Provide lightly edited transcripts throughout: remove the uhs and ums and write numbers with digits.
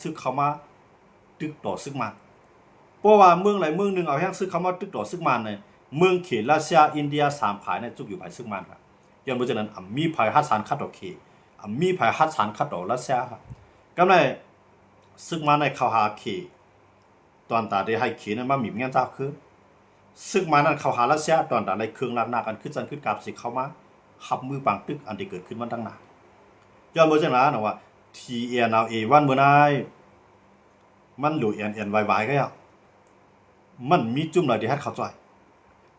ซึกเขามาตึกต่อซึกมันเพราะว่าเมืองไหนเมืองหนึ่งเอาแห้งซึกเขามาตึกต่อซึกมันเนี่ยเมืองเขตรัสเซียอินเดียสามภายเนี่ยจุกอยู่ภายซึกมันครับย้อนเพราะฉะนั้นมีภายฮัตสานคัดต่อเขตมีภายฮัตสานคัดต่อรัสเซียครับก็ในซึกมันในเขาหาเขตตอนตาได้ให้เขตนั้นมาหมิ่นเงี้ยเจ้าคือซึกมันนั้นเขาหารัสเซียตอนตาได้เครื่องลักหน้ากันขึ้นจันขึ้นกับสิเข้ามาหับมือปังตึกอันที่เกิดขึ้นมันตั้งนานย้อนเพราะฉะนั้นนะว่า TNLA วันเมื่อไหร่มันหลุดเอ็นไวก็ยังมันมีจุ่มหลายที่ให้เขาจ่อย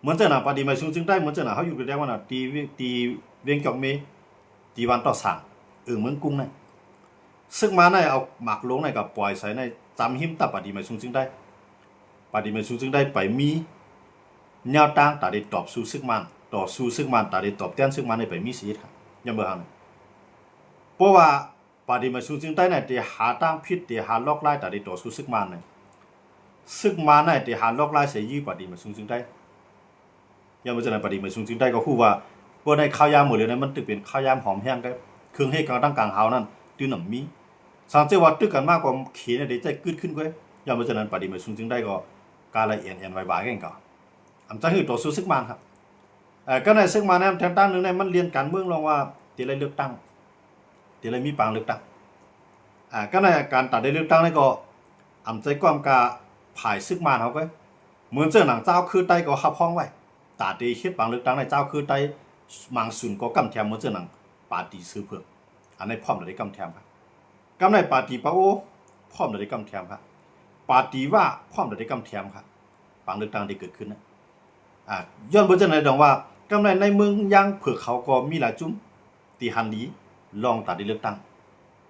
เหมือนเจ้าหน้าปฏิมาชุมจึงได้เหมือนเจ้าหน้าเขาอยู่ในแดนว่าน่ะตีเวียงจอกเมตีวันต่อสั่งเมืองกุ้งเนี่ยซึ่งมาในเอาหมักลงในกับปล่อยใส่ในจำหิมตับปฏิมาชุมจึงได้ปฏิมาชุมจึงได้ไปมีแนวตั้งตาได้ตอบสู้ซึ่งมันต่อสู้ซึ่งมันตาได้ตอบแทนซึ่งมันในไปมีสิทธิ์ครับยังบ่ฮันเพราะว่าปฏิมาชุมจึงได้ในที่หาตั้งพิษที่หาลอกไล่ตาได้ต่อสู้ซึ่งมันเนี่ยซึกมาในที่หาลอกไล่เสียยี่ปฏิมาชุมจึงได้ยังไม่จะในปฏิมาชุมจึงได้ก็คู่ว่าพวกในข้าวยามหมดเลยนะมันตึกเป็นข้าวยามหอมแห้งได้เครื่องให้กลางตั้งกลางเฮานั่นตื้อหน่ำมีสังเกตว่าตึกกันมากกว่าเขียนในใจกึดขึ้นก็ยังไม่จะนั้นปฏิมาชุมจึงได้ก็การละเอียดไวๆกันก่อนอันจะคือตัวสู้ซึกมันครับก็ในซึกมันเนี่ยทางด้านหนึ่งในมันเรียนการเมืองลงว่าตีไรเลือกตั้งตีไรมีปางเลือกตั้งก็ในการตัดได้เลือกตั้งนี่ก็อันใจความกาผ่ายซึกมันเขาก็เหมือนเจ้าหนังเจ้าคือใต้ก็ขับห้องไว้ตาดีคิดปางเลือกตั้งในเจ้าคือใต้มังสุนก็กำแทมเหมือนเจ้าหนังปาตีซื้อเพื่ออันในพร้อมเลยกำแทมครับกำในปาตีปะโอพร้อมเลยกำแทมครับปาตีว่าพร้อมเลยกำแทมครับปางเลือกตั้งที่เกิดขึ้นนะย้อนบนเจ้าไหนดองว่ากำในเมืองยังเผือกเขาก็มีหลายจุ้มตีฮันดีลองตัดได้เลือกตั้ง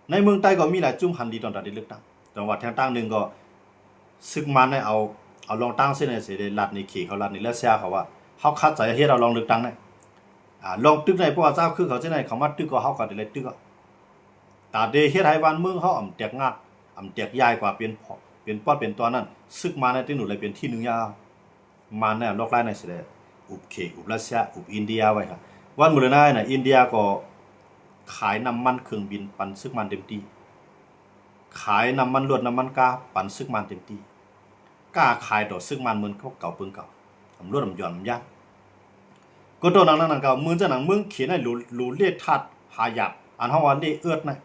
ในเมืองใต้ก็มีหลายจุ้มฮันดีตอนตัดได้เลือกตั้งจังหวัดทางตั้งหนึ่งก็ซึกมันเนี่ยเอาลองตั้งเส้นในเสด็จลัดในเขตเขาลัดในรัสเซียเขาว่าเขาคัดใจให้เราลองเลือกตั้งได้ลองตึกในเพราะว่าเจ้าคือเขาเส้นในเขามาตึกก็เขาก็ได้เลยตึกก็ตาเดเฮ็ดให้วันเมืองเขาอ่ำแตกงักอ่ำแตกใหญ่กว่าเป็นปอดเป็นตัวนั้นซึกมันในที่หนุนเลยเป็นที่หนึ่งยาวมันเนี่ยลอกไล่ในเสด็จอุบเขตอุบรัสเซียอุบอินเดียไว้ครับวันมื้อนั้นน่ะอินเดียก็ขายน้ำมันเครื่องบินปันซึกมันเต็มที่ขายน้ำมันรวดน้ำมันกาปันซึกมันเต็มที่กล้าขายต่อซึกมันเหมือนเขาเก่าปืนเก่าทำรวดทำย่อนย่างก็ตัวนั้นเก่ามือจะหนังเมืองเขียนให้หลูเลียทัดหาหยับอันห้องวันเลียเอื้อนะ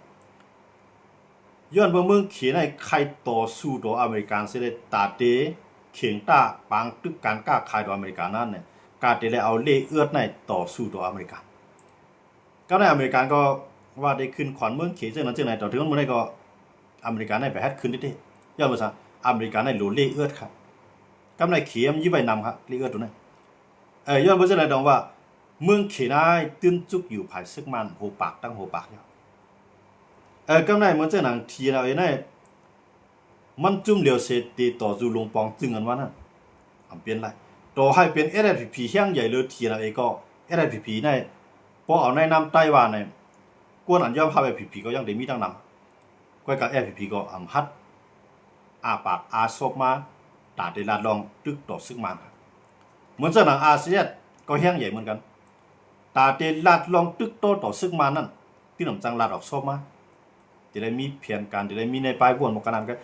ย้อนเมืองเขียนให้ใครต่อสู้ต่ออเมริกันเสด็จตาเตเขียงตาปางตึกการกล้าขายต่ออเมริกันนั่นเนี่ยการเตเลยเอาเลียเอื้อในต่อสู้ต่ออเมริกันก็ในอเมริกันก็ว่าได้ขึ้นขวัญเมืองเขียนเจ้านั้นเจ้าไหนต่อถึงมันได้ก็อเมริกันได้ไปฮัดขึ้นได้ย้อนภาษาอเมริกันได้หลูเลียเอื้อครับกำไรเขียมยี่ใบนำครับเลียเอื้อตัวนั้นย้อนภาษาไหนดองว่าเมืองเขียนได้ตื้นจุกอยู่ภายซึกมันโหปากตั้งโหปากเนี่ยกำไรเหมือนเจ้าหนังทีเราเองเนี่ยมันจุ่มเหลียวเสตีต่อจูลงปองจึงกันว่านั่นเปลี่ยนไรต่อให้เป็น SPP แห้งใหญ่เลยทีเราเองก็ SPP เนี่ยพอเอาในน้ำไต้หวันเนี่ยกวนอันย่อมพาไป SPP ก็ยังได้มีตั้งนำก็กับ SPP ก็ฮัดอาปากอาซบมาตาได้ลาดลองตึกต่อซึกมันเหมือนเจ้าหนังอาเซียนก็แห้งใหญ่เหมือนกันตาเดลาดลองตึกโตต่อซึกมันนั่นที่หนุ่มจังลาดออกซบมาจะได้มีเพียงการจะได้มีในปลายบวนมกนันก็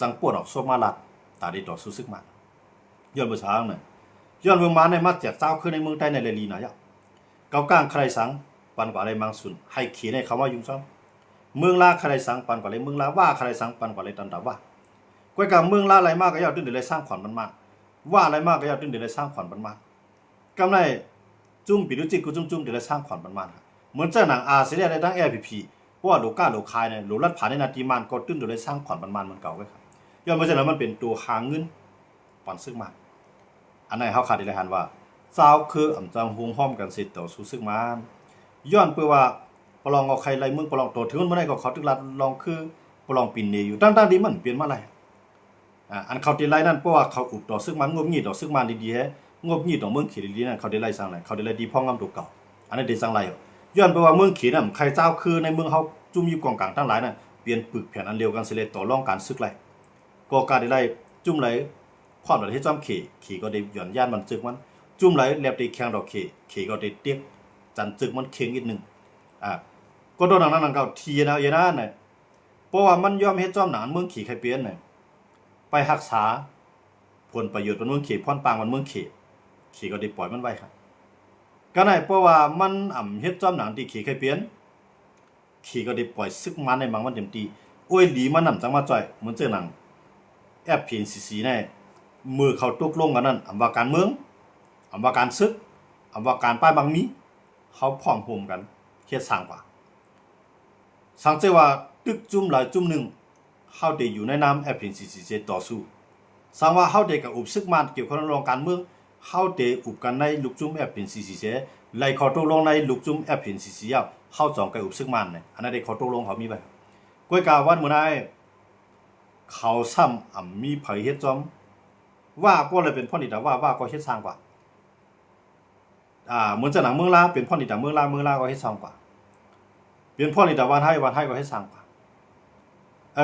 จังปวดออกซบมาลาดตาได้ต่อสู้ซึกมันย้อนภาษาเนี่ยย้อนเมืองมาในมาเจ็ดเจ้าขึ้นในเมืองใต้ในเรลีนะยะเกาก้างใครสังปันกว่าอะไรมังสุนให้เขียนให้เขาว่ายุ่งซ้ำเมืองลาใครสังปันกว่าอะไรเมืองลาว่าใครสังปันกว่าอะไรตันตาว่าก้อยกับเมืองลาอะไรมากก็ยอดตึ้งเดี๋ยวเลยสร้างขวัญมันมากว่าอะไรมากก็ยอดตึ้งเดี๋ยวเลยสร้างขวัญมันมากกำไรจุ่มปีดุจิกูจุ่มเดี๋ยวเลยสร้างขวัญมันมากเหมือนเจ้าหนังอาเซียนในทั้ง LPPเพราะว่าโลก้าโลคายเนี่ยโลลัดผ่านในนาทีมันก็ตึ้งเดี๋ยวเลยสร้างขวัญมันเหมือนเก่าไว้ครับย้อนมาจากนั้นมันเป็นตัวหางเงินปันซึกมันอันไหนเขาขาดได้เลยหันว่าเจ้าคือจังหุงห้อมกันสิต่อสู้ซึกมันย้อนเพื่อว่าปลองเอาใครไรเมืองปลองตัวถึงมันไม่ได้ก็เขาตึกลัดลองคือปลองปินเนอยู่ตั้งๆดีมันเปลี่ยนมาอะไรอันเขาตีไรนั่นเพราะว่าเขาอุบต่อซึกมันงบหยีต่อซึกมันดีๆฮะงบหยีต่อเมืองเขียดีๆนั่นเขาได้ไรสร้างอะไรเขาได้ไรดีพ่องำตัวเก่าอันนั้นได้สร้างไรย้อนไปว่าเมืองเขียนใครเจ้าคือในเมืองเขาจุ่มยิบกองกลางตั้งหลายน่ะเปลี่ยนปึกแผ่นอันเดียวกันเสร็จต่อร่องการซึกไรก็การได้ไรจุ่มไรพอดแบบที่จอมขี่ก็ได้หย่อนย่านมันจึกมันจุ่มไรแลบได้แข่งดอกขี่ก็ได้เตี้ยจันจึกมันเข่งอีกหนึ่งก็โดนนั้นเก่าทีนะเยน่าเนี่ย เพราะว่ามันยอมเฮ็ดจอมหนานเมืองขี่ไคเปียนเนี่ยไปรักษาผลประโยชน์บนเมืองเขตพรปางบนเมืองเขตขี่ก็ได้ปล่อยมันไว้ครับก็ได้เพราะว่ามันเฮ็ดจอมหนานที่ขี่ไคเปียนขี่ก็ได้ปล่อยซึกมันในบางวันเต็มทีโอ้ยหลีมันนำจังมาจ่อยเหมือนเจอหนังแอบพีนซีแน่มือเขาตกลงกันนั่นว่าการเมืองว่าการซึกว่าการป้ายบางมีเขาพร้อมโฮมกันเฮ็ดสร้างกว่าสังเกตว่าตึกจุ่มหลายจุ่มหนึ่งเฮาได้อยู่ในน้ำแอปเพนซีซีต่อสู้สังว่าเฮาได้กับอุปซึกมันเกี่ยวกับเรื่องการเมืองเฮาได้อุปกันในลูกจุ่มแอปเพนซีซีไล่เขาตกลงในลูกจุ่มแอปเพนซีซีเฮาจองกับอุปซึกมันเนี่ยอันนั้นได้เขาตกลงเขามีไว้ก้อยกาวันมื้อนั้นเขาซ้ำมีไผเฮ็ดจอมว่าก็เลยเป็นพ่อนิดาว่าก็เฮ็ดสร้างกว่าเหมือนจะหนังเมืองลาเป็นพ่อนิดาเมืองลาก็เฮ็ดสร้างกว่าเป็นพ่อนิดาวันให้ก็เฮ็ดสร้างกว่า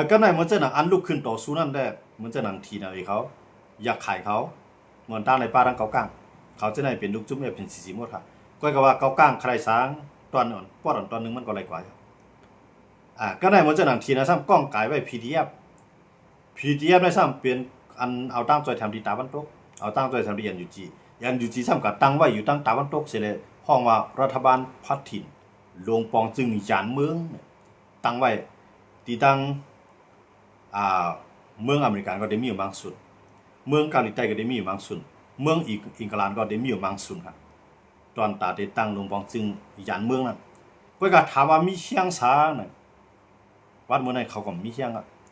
ก็ในเหมือนจะหนังอันลุกขึ้นต่อสู้นั่นได้เหมือนจะหนังทีนะเขาอยากขายเขาเหมือนตั้งในป่าตั้งเกาก้างเขาจะได้เป็นลูกจุ่มเป็นสีหมดค่ะก็ว่าเกาก้างใครสร้างตอนอ่อนป้อนตอนนึงมันก็ไรกว่าก็ในเหมือนจะหนังทีนะซ้ำกล้องกายไว้ PDF ได้ซ้ำเป็นอันเอาตั้งใจทำดีตาวันตกเอาตั้งใจทำดียันอยู่จีซ้ำกับตั้งไว้อยู่ตั้งตาวันตกเสียเลยห้องว่ารัฐบาลพัดถิ่นลงปองจึงมีจานเมืองตั้งไว้ตีตั้งเมืองอเมริกันก็ได้มีอยู่บางส่วนเมืองเกาหลีใต้ก็ได้มีอยู่บางส่วนเมืองอังกฤษก็ได้มีอยู่บางส่วนครับตอนตาได้ตั้งลงปองจึงยันเมืองนั้นก็ก็ถามว่ามีเชียงซาน่ะวัดเมื่อไหร่เขาก็มีเชียง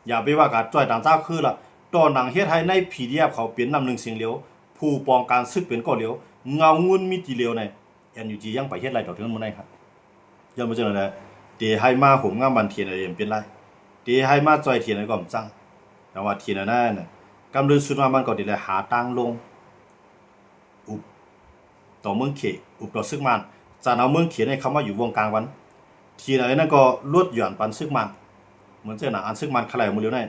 อย่าไปว่าการจ่อยต่างเจ้าคือละตอนหนังเฮ็ดให้ใน PDF เขาเปลี่ยนนำ1เสียงเหลียวผู้ปองการซึกเป็นก็เหลียวเงางุนมีตีเหลียวใน NUG ยังไปเฮ็ดไรต่อถึงมื้อไหนครับยังบ่จังได๋เตให้มาผมงามบันเทียนอะไรเป็นไรเตให้มาจ่อยเทียนก็จังแต่ว่าเทียนนั้นน่ะกำลังสุดมามันก็ได้หาตังลงอุบต่อเมืองเขอุบต่อซึกมันจะเอาเมืองเขให้เขามาอยู่วงกลางวันทีไหนนั่นก็ลดหย่อนปันซึกมันเหมือนเจ้าหน้าอันซึกมันขลายมือเร็วใน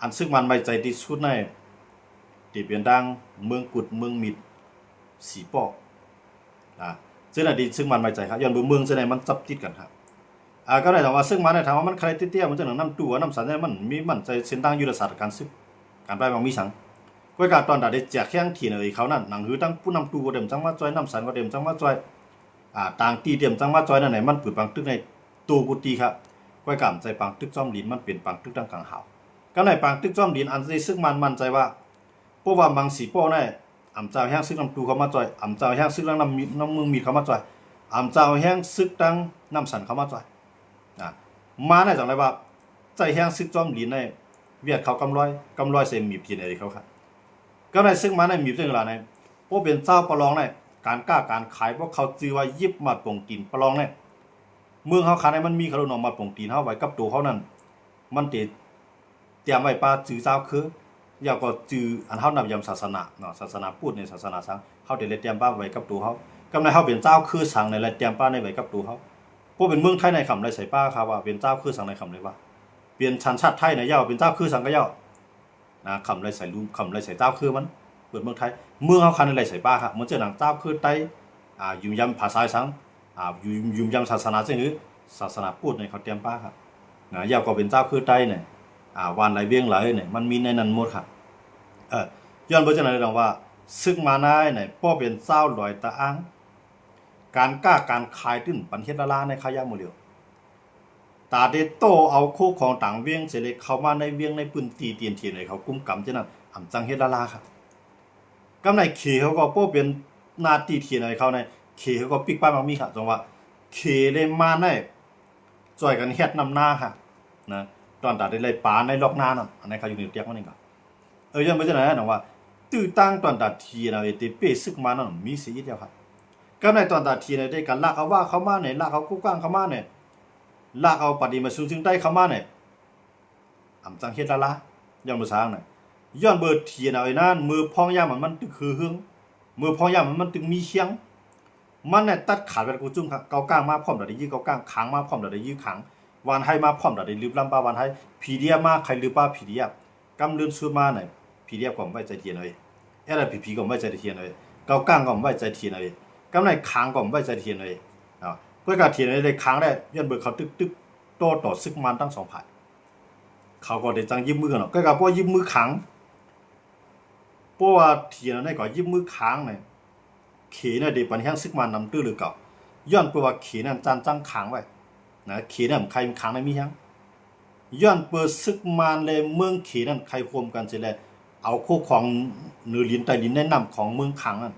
อันซึกมันไม่ใจที่สุดในที่เป็นดังเมืองกุดเมืองมิดสีปอกเจ้าหน้าดีซึกมันไม่ใจครับย้อนเมืองเจ้าหน้ามันจับติดกันครับก็ได้แต่ว่าซึกมันในถามว่ามันใครเตี้ยๆมันเจ้าหน้าน้ำตัวน้ำสันเนี่ยมันมีมันใจเส้นทางยุทธศาสตร์การซึกการไปบางมีสังก็การตอนได้แจกแข้งทีในเขานั่นหนังหือตั้งผู้นำตัวเดิมจังมาจอยน้ำสันก็เดิมจังมาจอยต่างตีเดิมจังมาจอยนั่นไหนมันปืนปังตึกในตัวกุฏิครับก้อยกำใจปังตึกจ้อมลินมันเป็นปังตึกดังกลางหาวก็ในปังตึกจ้อมลินอันที่ซึ่งมันมั่นใจว่าเพราะว่าบางสีโป้ในอ่ำเจ้าแห้งซึกน้ำตูเขามาจ่อยอ่ำเจ้าแห้งซึกน้ำมึงมีเขามาจ่อยอ่ำเจ้าแห้งซึกดังน้ำสันเขามาจ่อยมาในจังไรว่าใจแห้งซึกจ้อมลินในเวียดเขากำร้อยเซมมีบทีในเขาครับก็ในซึ่งมาในมีบเรื่องอะไรในพวกเป็นเจ้าประลองในการกล้าการขายพวกเขาจือว่ายิบมาปงตีนประลองในเมืองเขาขายในมันมีขนมมาปงตีนเขาไว้กับตัวเขานั่นมันเตรียมไว้ป้าจือเจ้าคืออยากก็จืออันเฮานำยำศาสนาเนาะศาสนาพูดในศาสนาสังเฮาได้เตรียมป้าไว้กับตัวเขากำในเฮาเป็นเจ้าคือสังในเตรียมป้าในไว้กับตัวเขาพวกเป็นเมืองไทยในคำไรใส่ป้าครับว่าเป็นเจ้าคือสังในคำเลยว่าเปลี่ยนชาติไทยในย่าเป็นเจ้าคือสังก็ย่านะคำไรใส่รูปคำไรใส่เจ้าคือมันเปิดเมืองไทยเมืองเฮาคันในไรใส่ป้าครับเหมือนเจ้าหนังเจ้าคือไตยุ่มยำภาษาสังยุ่มยำศาสนาซึ่งคือศาสนาพูดในเขาเตรียมป้าครับนะย่าก็เป็นเจ้าคือไตเนี่ยวันไหลเวียงไหลเนี่ยมันมีในนั้นหมดครับย้อนไปจากไหนเราว่าซึกมาได้เนี่ยพ่อเป็นเจ้าลอยตะอ้างการกล้าการขายตื้นปันเฮ็ดละลาในขายาหมดเดียวตาเดโตเอาโคของต่างเวียงเสร็จเข้ามาในเวียงในปืนตีเตียนเทียนเลยเขากุ้มกำเช่นนั้นอ่ำจังเฮ็ดละลาครับกำในเขเขาก็พ่อเป็นนาตีเทียนอะไรเขาในเขเขาก็ปิกป้ายมามีครับจังว่าเขได้มาในจ่อยกันเฮ็ดนำหน้าค่ะนะตอนตาได้เลยป่าในล็อกหน้านั่นอันนี้เขาอยู่ในเตียงมันเองครับยังไม่ใช่ไหนนะว่าตื้อตั้งตอนตาทีนะไอ้เป้ซึกมานั่นมีสีเดียวครับก็ในตอนตาทีเนี่ยได้กันลากเอาว่าเขามาเนี่ยลากเอากู้กว้างเขามาเนี่ยลากเอาปฏิมาสูงถึงได้เขามาเนี่ยอ่ำจังเฮ็ดละย้อนมือช้างเนี่ยย้อนเบิดทีนะไอ้นั่นมือพองย่ามันตึกคือหึงมือพองย่ามันตึกมีเชียงมันเนี่ยตัดขาดไปกูจุ่มครับเกาก้างมาพร้อมได้ยื้อเกาก้างขังมาพร้อมได้ยื้อขังวันให้มาพร้อมได้ลืบลำป้าวันให้ผีเดียมาใครลืบป้าผีเดียกำเลื่อนซื้อมาเนี่ยผีเดียก็ไม่ใจเทียนเลยผีก็ไม่ใจเทียนเลยเกาก้างก็ไม่ใจเทียนเลยกำไรค้างก็ไม่ใจเทียนเลยเพื่อการเทียนเลยค้างได้ย้อนเบิกเขาตึก โต้ต่อซึกมันทั้งสองฝ่ายเขาก็ได้จังยิบมือกันเนาะก็กับพวกยิบมือขังเพราะว่าเทียนนั่นก็ยิบมือค้างเนี่ยเขน่ะเดี๋ยวปัญหาซึกมันนำตื้อหรือเก่าย้อนเพราะว่าเขนั่นจันจังค้างไว้นะเขนั่นใครค้างในมียังย้อนเปิดซึกมันเลยเมืองเขนั่นใครโคมกันเสร็จแล้วเอาคู่ของเนื้อลิ้นไตลิ้นแนะนำของเมืองขังนั่น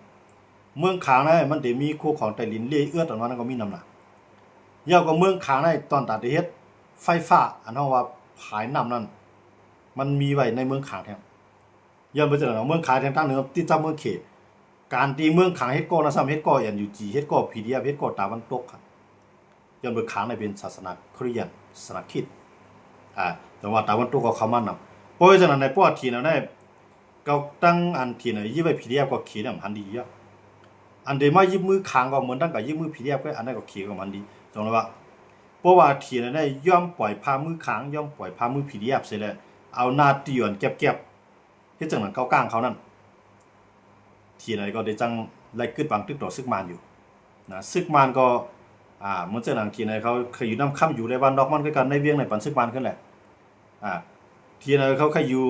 เมืองขังนั่นมันเดี๋ยวมีคู่ของไตลิ้นเลี้ยเอื้อตอนนั้นก็มีน้ำหนักยาวกับเมืองขังนั่นตอนตัดเฮ็ดไฟฟ้าอันนั้นว่าผายน้ำนั่นมันมีไว้ในเมืองขังแท้ย้อนไปจากเมืองขังแท้ตั้งเนื้อที่จำเมืองเขตการตีเมืองขังเฮ็ดก่อนะซ้ำเฮ็ดก่ออย่างอยู่จีเฮ็ดก่อพีเดียเฮ็ดก่อตาวันตกครับย้อนเมืองขังในเป็นศาสนาคริสต์ศาสนาคริสต์แต่ว่าตาวันตกก็เข้ามานำเพราะฉะนั้นในป้อทีนั้นได้ก็ตั้งอันทีน่ะยิบไปพีเดียก็เขียนอันดีอ่ะอันเดมายิบมือขังก็เหมือนตั้งกับยิบมือพีเดียก็อันนั้นก็เขียนกับมันดีตรงนั้นว่าเพราะว่าทีนั้นได้ย่อมปล่อยพามือขังย่อมปล่อยพามือพีเดียเสร็จแล้วเอาหน้าตีหย่อนเก็บเฮ็ดจังนั้นก้างเขานั่นทีนั้นก็ได้จังไล่ขึ้นบางตึกต่อซึกมานอยู่นะซึกมานก็เหมือนจังนั้นทีนั้นเขาเคยอยู่น้ำค่ำอยู่ในบ้านดอกมันก็กันในเวียงในปันซึกมานขึ้นแหละทีนั้นเขาเคยอยู่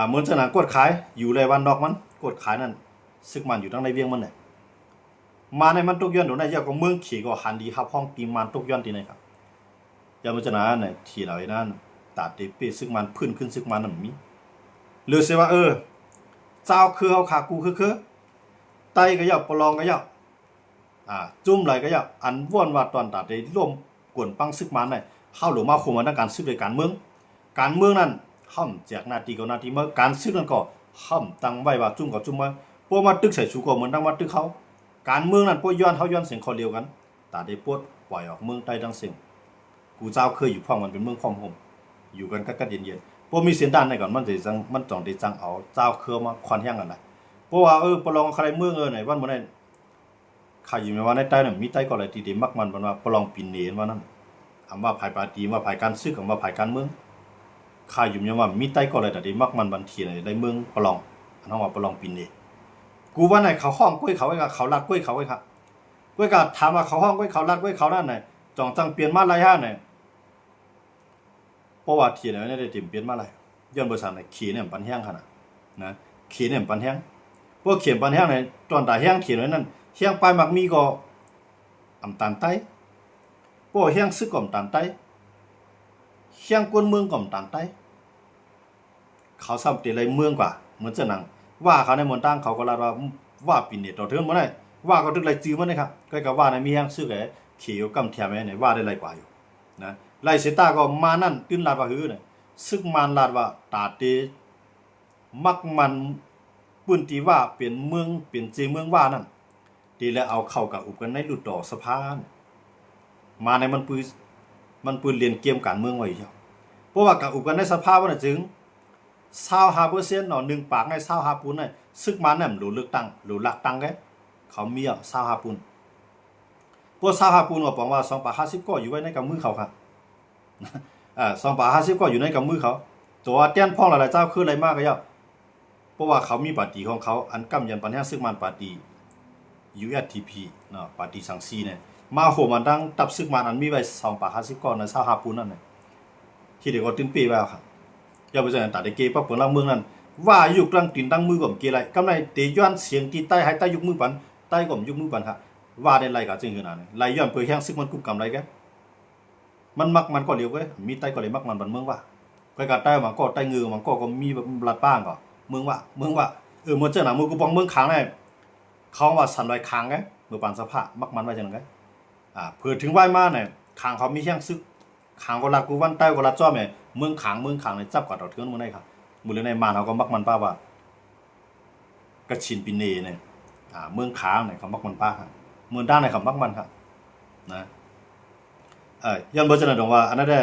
เหมือนจังนั้นกดขายอยู่ในบ้านดอกมันกดขายนั่นซึกมันอยู่ทั้งในเวียงมันเนี่ยมาในมันตกย้อนอยู่ในยาก็เมืองเขก็หันดีครับห้องตีมันตกย้อนที่ไหนครับอย่ามันจะนะเนี่ยทีเราไอ้นั่นตัดเดเป้ซึกมันพื้นขึ้นซึกมันนั่นมีหรือเสียว่าเจ้าคือเขาขากูคือไตก็ย่าปลองก็ย่าจุ่มไหลก็ย่าอันว่อนว่าตอนตัดได้ร่วมกวนปังซึกมันเนี่ยเข้าหรือมาคุมมันในการซึกในการเมืองนั้นห้ามแจกหน้าที่ก็หน้าที่เมื่อการซึกนั้นก็ห้ามตั้งไว้ว่าจุ่มก็จุ่มไว้พวกมาตึกใส่ชูก็เหมือนตั้งมาตึกเขาการเมืองนั้นพวกย้อนเขาย้อนเสียงเขาเดียวกันตัดได้ปวดปล่อยออกเมืองใต้ทั้งเสียงกูเจ้าเคยอยู่พ่อมันเป็นเมืองความโฮมอยู่กันกัดเย็นๆพวกมีเสียงด้านในก่อนมันจะจังมันจ่องได้จังเอาเจ้าเครือมาควันแห้งกันแหละเพราะว่าปลองใครเมืองไหนวันบ่ได้ใครอยู่ในวันในใต้น่ะมีใต้ก็หลายทีเดมักมันว่าปลองปินเนนว่านั้นคำว่าภายปาตีว่าภายการซื้อคำว่าภายการเมืองใครอยู่ในว่ามีใต้ก็หลายแต่เดมักมันบันทีในเมืองปลองอันนั้นว่าปลองปินเนกูว่าไหนเขาห้องกล้วยเขาไว้กับเขาลัดกล้วยเขาไว้ครับกล้วยกับถามว่าเขาห้องกล้วยเขาลัดกล้วยเขาด้านไหนจ่องจังเปลี่ยนมาหลายห้าไหนเพราะว่าทีเนี่ยได้เตรียมเปลี่ยนมาหลายย้อนบริษัทไหนขี่เนี่ยปันแห้งขนาดนะขี่เนี่ยปันแห้งพวกเขียนปันแห้งในตอนตาแห้งเขียนไว้นั่นแห้งปลายมักมีก็อ่ำตานใต้พวกแห้งซึกก่อมตานใต้แห้งก้นเมืองก่อมตานใต้เขาซ้ำเตะไรเมืองกว่าเหมือนเจ้าหนังว่าเขาในมณฑลเขาก็ลาว่าปินเนี่ยต่อเทือนบ่ได้ว่าเขาตึกไรจื้อมันได้ครับก็กับว่าในมีแห้งซึกเขียวกำแถมไหนว่าได้ไรกว่าอยู่นะไล่เสตาก็มานั่นตื้นลาดว่าหื้อเนี่ยซึกมันลาดว่าตาเตมักมันปืนตีว่าเป็นเมืองเป็นเจเมืองว่านั่นดีแล้วเอาเข้ากับอุบกันในหลุดต่อสะพานมาในมันปืนเรียนเกมการเมืองไว้เจ้าเพราะว่ากับอุบกันในสภาพว่าจึง25%เนาะ1ปากใน25ปูนน่ะซึกมันน่ะหรูเลือกตั้งหรูหลักตั้งแกเขามี25ปูนพวก25ปูนก็บอกว่า2ปาก50ก็อยู่ไว้ในกับมือเขาครับ2ปาก50ก็อยู่ในกับมือเขาตัวเตี้ยนพ่องหลายๆเจ้าคืออะไรมากก็ย่าเพราะว่าเขามีปาร์ตี้ของเขาอันกำยันปัญหาซึกมันปาร์ตี้ USTP เนาะปาร์ตี้สังซีเนี่ยมาโหมันตั้งตับซึกมันอันมีไว้2ปาก50ก็ใน25ปูนนั่นน่ะที่เด็กก็ตื่นปีไว้ครับอย่าไปใส่ตาได้เกปั๊บเปิ้นละเมืองนั้นว่าอยู่กลางตีนตั้งมือก่อมเกไลกำไรเตย้อนเสียงที่ใต้ให้ใต้ยุกมือปันใต้ก่อมยุกมือปันครับว่าได้ไรก็จึงขนาดนี้ไล่ย้อนเพื่อแห้งซึกมันกุมกำไรแกมันมักมันก็เลียวเว้ยมีใต้ก็เลยมักมันบันเมืองว่าก็กะใต้มันก็ใต้งือมันก็มีลัดป้างก็เมืองว่าเมื่อเจ้าหน้ามือกูปองเมืองค้างได้เขาว่าสันไว้ค้างไงเมื่อปานสภาพมักมันไว้จังไงเผื่อถึงไหวมาเนี่ยค้างเขามีแห้งซึกค้างก็ลัดกูวันใต้ก็ลัดจ้อมเนี่ยเมืองขังในจับกว่าต่อเทือนมื้อได้ครับมื้อในมานเขาก็มักมันป้าว่ากระชินปิเนเนี่ยเมืองขังเนี่ยเขามักมันป้าครับเมืองด้านไหนเขามักมันครับนะย้อนบ่จังได๋ดอกว่าอันนั้นได้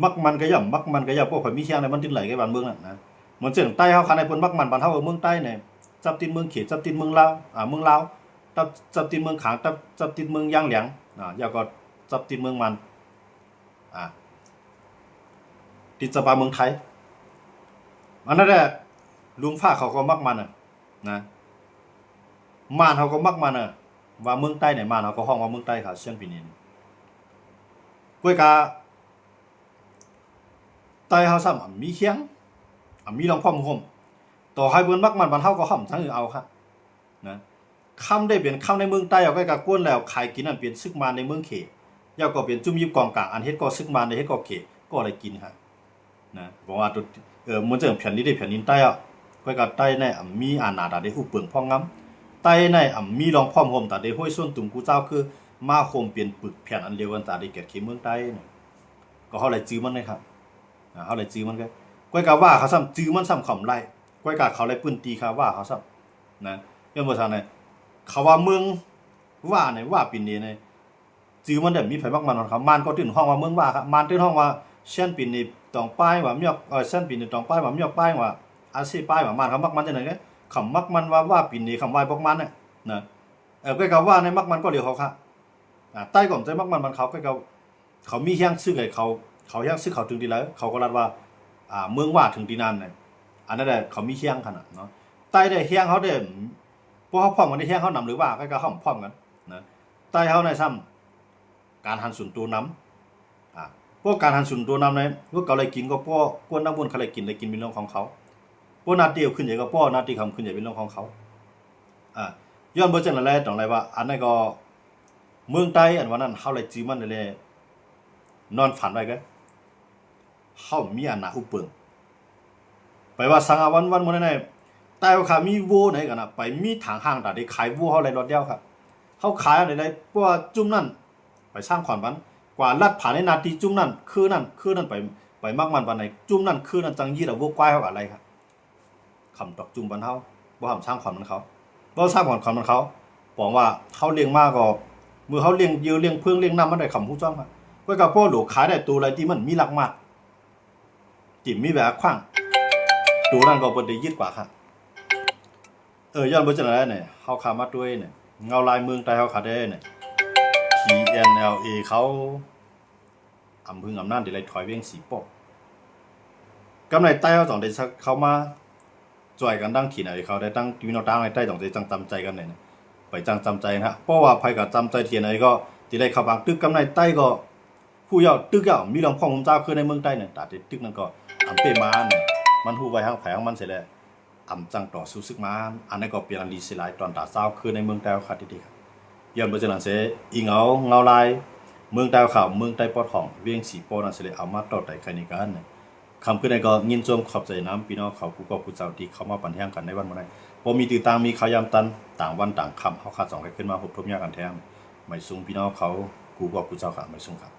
มักมันก็ย่อมมักมันก็ย่อมพวกข่อยมีแข้งในมันติดไหลกับบ้านเมืองนั่นนะเหมือนเจ้งใต้เฮาคันให้เพิ่นมักมันบ้านเฮาเมืองใต้เนี่ยจับติดเมืองเขตจับติดเมืองลาวเมืองลาวจับติดเมืองขังจับติดเมืองย่างเหลียงแล้วก็จับติดเมืองมันติดสภาเมืองไทยอันนั้นแหละลุงฟ้าเขาก็มักมันนะม่านเขาก็มักมันว่าเมืองใต้เนี่ยม่านเขาก็ห้องว่าเมืองใต้ค่ะเชียงปีนี้ ก้วยกาไตเฮาซ้ำมีเคียงมีลองพร้อมห่มต่อให้เบิ่นมักมันเฮาก็ห่อมทั้งเอาครับนะคำได้เป็นคำในเมืองใต้เอาก้วยกากวนแล้วขายกินนั่นเป็นซึกมาในเมืองเขยาวก็เป็นจุ่มยิบกองกลางอันเฮ็ดก็ซึกมาในเฮ็ดก็เขก็อะไรกินครับนะบอกว่ามันจะแผ่นนี้ได้แผ่นดินใต้อ่ะก้วยกาใต้ในมีอาณาดาได้อุปเปิงพ่องงำใต้ในมีลองพร้อมห่มตาได้ห้วยส้นตุ่มกูเจ้าคือมาโคมเปลี่ยนปึกแผ่นอันเดียวกันตาได้เกิดเขเมืองใต้เนี่ยก็เฮาเลยจื้อมันเลยครับเฮาเลยจื้อมันก็ก้วยกาว่าเขาซ้ำจื้อมันซ้ำขำไล่ก้วยกาเขาเลยปืนตีเขาว่าเขาซ้ำนะย้อนบ่ทันเนี่ยเขาว่าเมืองว่าเนี่ยว่าปีนี้เนี่ยจื้อมันได้มีไผมักมันของเขามันก็ตื่นห้องว่าเมืองว่าครับมันตื่นห้องว่าเช่นปีนี้ตองป้ายว่ามีเช่นปีนี้ตองป้ายว่ามีป้ายว่าอาซีป้ายว่ามันเขามักมันจังได๋เนี่ยคำมักมันว่าปีนี้คำว่าพวกมันเนี่ยนะก้วยกาว่าในมักมันก็เดี๋ยวเขาค่ะใต้ก่อนใจมักมันเขาก้วยกาเขามีเฮียงซื้อให้เขาเฮียงซื้อเขาถึงดีแล้วเขาก็รัดว่าเมืองว่าถึงที่นั่นเนี่ยอันนั้นแหละเขามีเฮียงขนาดเนาะใต้ได้เฮียงเขาได้พวกเขาพร้อมกันได้เฮียงเขานำหรือว่าก็เขาพร้อมกันนะใต้เขาในซ้ำการหันสุนตัวน้ำพวกการหันสุนตัวน้ำเนี่ยพวกเขาเลยกินก็พวกกวนน้ำวนเขาเลยกินเป็นเรื่องของเขาพวกนาทีขึ้นใหญ่ก็พวกนาทีคำขึ้นใหญ่เป็นเรื่องของเขาย้อนเบอร์จังอะไรต่ออะไรว่าอันนั้นก็เมืองใต้อันวันนั้นเขาเลยจีมันเลยนอนฝันไว้กันเขามีอาณาอุปเปิงไปว่าสังอาวันมื้อนั้นใต้ว่าขามีวัวไหนกันนะไปมีทางห้างตาได้ขายวัวเขาเลยรถเดียวครับเขาขายอะไรพวกจุ่มนั่นไปสร้างขวัญวันกว่าลัดผ่านในนาทีจุ่มนั่นคือนั่นไปมากมันปานไหนจุ่มนั่นคือนั่นจังยี่ละวัวควายเขาอะไรครับคำตอกจุ่มบันเฮาบ่ทำสร้างขวัญมันเขาบ่สร้างขวัญมันเขาบอกว่าเขาเลี้ยงมากก็มือเขาเลี้ยงเยอะเลี้ยงเพิ่งเลี้ยงน้ำมันได้คำผู้จ้องครับก็กับพวกหลูขายได้ตัวอะไรที่มันมีหลักมากจิ๋มมีแบบขว้างตัวนั้นก็เป็นได้ยึดกว่าครับย้อนเบอร์จังไรเนี่ยเขาขามาด้วยเนี่ยเงาลายเมืองใต้เขาขาได้เนี่ย TNLA เขาพึ่งอำนาจเดี๋ยวไรถอยเวียงสีปอกกำไรใต้เขาต้องได้เขามาจ่อยกันตั้งที่ไหนเขาได้ตั้งวินตั้งในใต้ต้องได้จังจำใจกันเนี่ยไปจังจำใจนะเพราะว่าภัยกับจำใจที่ไหนก็ที่ไรเขาบางตึกกำไรใต้ก็ผู้ยาวตึกยาวมีหลวงพ่อผมเจ้าคือในเมืองใต้เนี่ยแต่ตึกนั้นก็เปมาเนี่ยมันหูไว้ห้างแผงมันเสร็จแล้วจังต่อสู้ซึกมาอันนั้นก็เปลี่ยนดีสิหลายตอนตาเศร้าคือในเมืองใต้ขาดดีๆครับย้อนไปจากนั้นเสียอีเงาลายเมืองใต้ข่าวเมืองใต้ปอดของเวียงสีปอนั่นเสร็จเอามาต่อแต่ใครในกันเนี่ยคำขึ้นในก็ยินจมขอบใจน้ำพี่น้องเขาผู้ก่อผู้เจ้าที่เขามาปั่นแท่งกันในวันเมื่อไรพอมีตื่นตามมีขายามตันต่างวันต่างคำเขาขาดสองกันขึ้นมาหดทบยากันแท่งไม่สูงพี่น้องเขากูก่อผู้เจ้าขาไม่สูงครับ